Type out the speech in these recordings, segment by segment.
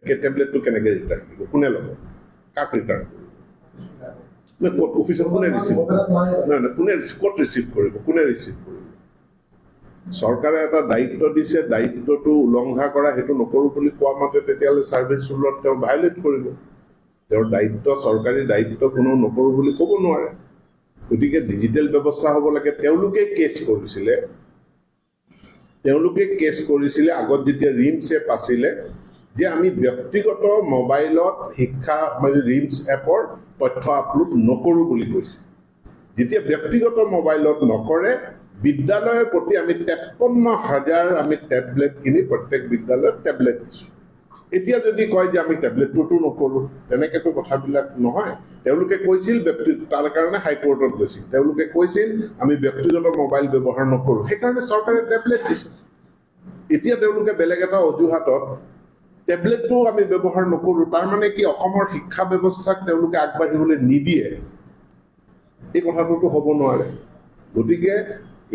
টেবলেটটো কেনেকৈ ৰিটাৰ্ণ কৰিব, কোনে ল'ব, কাক ৰিটাৰ্ণ কৰিব, ক'ত অফিচত কোনে ৰিচিভ কোনে ক'ত ৰিচিভ কৰিব, কোনে ৰিচিভ কৰিব। চৰকাৰে এটা দায়িত্ব দিছে, দায়িত্বটো উলংঘা কৰা, সেইটো নকৰোঁ বুলি কোৱা মতে তেতিয়াহ'লে ছাৰ্ভিচ ৰুলত তেওঁ ভায়লেট কৰিব। তেওঁৰ দায়িত্ব, চৰকাৰী দায়িত্ব কোনো নকৰোঁ বুলি ক'ব নোৱাৰে। গতিকে ডিজিটেল ব্যৱস্থা হ'ব লাগে। তেওঁলোকে কেছ কৰিছিলে আগত যেতিয়া ৰিমছ এপ আছিলে, যে আমি ব্যক্তিগত মোবাইলত শিক্ষা মানে ৰিমছ এপৰ তথ্য আপলোড নকৰোঁ বুলি কৈছে। যেতিয়া ব্যক্তিগত মোবাইলত নকৰে, বিদ্যালয়ৰ প্ৰতি আমি 53,000 আমি টেবলেট কিনি প্ৰত্যেক বিদ্যালয়ত টেবলেট দিছোঁ। এতিয়া যদি কয় যে আমি টেবলেটটোতো নকৰোঁ, তেনেকেতো কথাবিলাক নহয়। তেওঁলোকে কৈছিল তাৰ কাৰণে হাইকোৰ্টত গৈছিল, তেওঁলোকে কৈছিল আমি ব্যক্তিগত মোবাইল ব্যৱহাৰ নকৰোঁ, সেইকাৰণে চৰকাৰে টেবলেট দিছে। এতিয়া তেওঁলোকে বেলেগ এটা অজুহাতত টেবলেটটো আমি ব্যৱহাৰ নকৰোঁ, তাৰমানে কি অসমৰ শিক্ষা ব্যৱস্থাক তেওঁলোকে আগবাঢ়িবলৈ নিদিয়ে? এই কথাটোতো হ'ব নোৱাৰে। গতিকে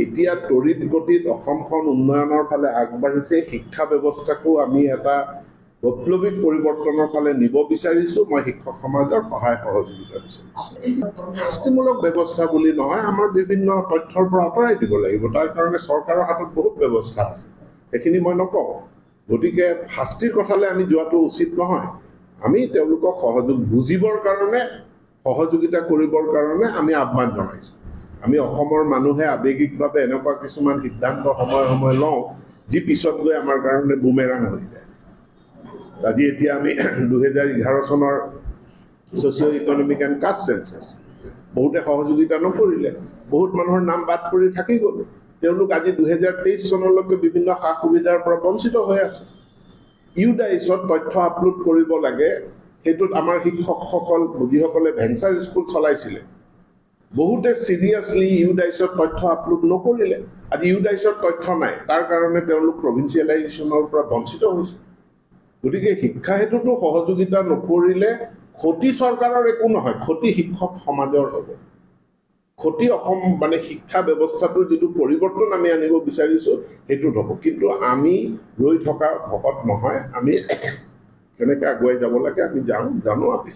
এতিয়া তড়িৎ গতিত অসমখন উন্নয়নৰ ফালে আগবাঢ়িছে, শিক্ষা ব্যৱস্থাকো আমি এটা বৈপ্লৱিক পৰিৱৰ্তনৰ ফালে নিব বিচাৰিছোঁ। মই শিক্ষক সমাজৰ সহায় সহযোগিতা বিচাৰিছোঁ। শাস্তিমূলক ব্যৱস্থা বুলি নহয়, আমাৰ বিভিন্ন তথ্যৰ পৰা আঁতৰাই দিব লাগিব। তাৰ কাৰণে চৰকাৰৰ হাতত বহুত ব্যৱস্থা আছে, সেইখিনি মই নকওঁ। গতিকে শাস্তিৰ কথালৈ আমি যোৱাটো উচিত নহয়। আমি তেওঁলোকক বুজিবৰ কাৰণে, সহযোগিতা কৰিবৰ কাৰণে আমি আহ্বান জনাইছোঁ। আমি অসমৰ মানুহে আৱেগিকভাৱে এনেকুৱা কিছুমান সিদ্ধান্ত সময়ে সময়ে লওঁ, যি পিছত গৈ আমাৰ কাৰণে বুমেৰাং হৈ যায়। আজি এতিয়া আমি 2011 চনৰ socio' economic and caste census, বহুতে সহযোগিতা নকৰিলে, বহুত মানুহৰ নাম বাদ পৰি থাকি গ'ল। তেওঁলোক আজি 2023 চনলৈকে বিভিন্ন সা সুবিধাৰ পৰা বঞ্চিত হৈ আছে। ইউডাইছত তথ্য আপলোড কৰিব লাগে, সেইটোত আমাৰ শিক্ষকসকল যিসকলে ভেঞ্চাৰ স্কুল চলাইছিলে, বহুতে চিৰিয়াছলি ইউডাইছত তথ্য আপলোড নকৰিলে। আজি ইউডাইছত তথ্য নাই, তাৰ কাৰণে তেওঁলোক প্ৰভিন্সিয়েলাইজেশ্যনৰ পৰা বঞ্চিত হৈছে। গতিকে শিক্ষা হেতুতো সহযোগিতা নকৰিলে ক্ষতি চৰকাৰৰ একো নহয়, ক্ষতি শিক্ষক সমাজৰ হ'ব। ক্ষতি অসম মানে শিক্ষা ব্যৱস্থাটোৰ যিটো পৰিৱৰ্তন আমি আনিব বিচাৰিছোঁ সেইটোত হ'ব। কিন্তু আমি ৰৈ থকা ভকত নহয়, আমি কেনেকৈ আগুৱাই যাব লাগে আমি জানো আমি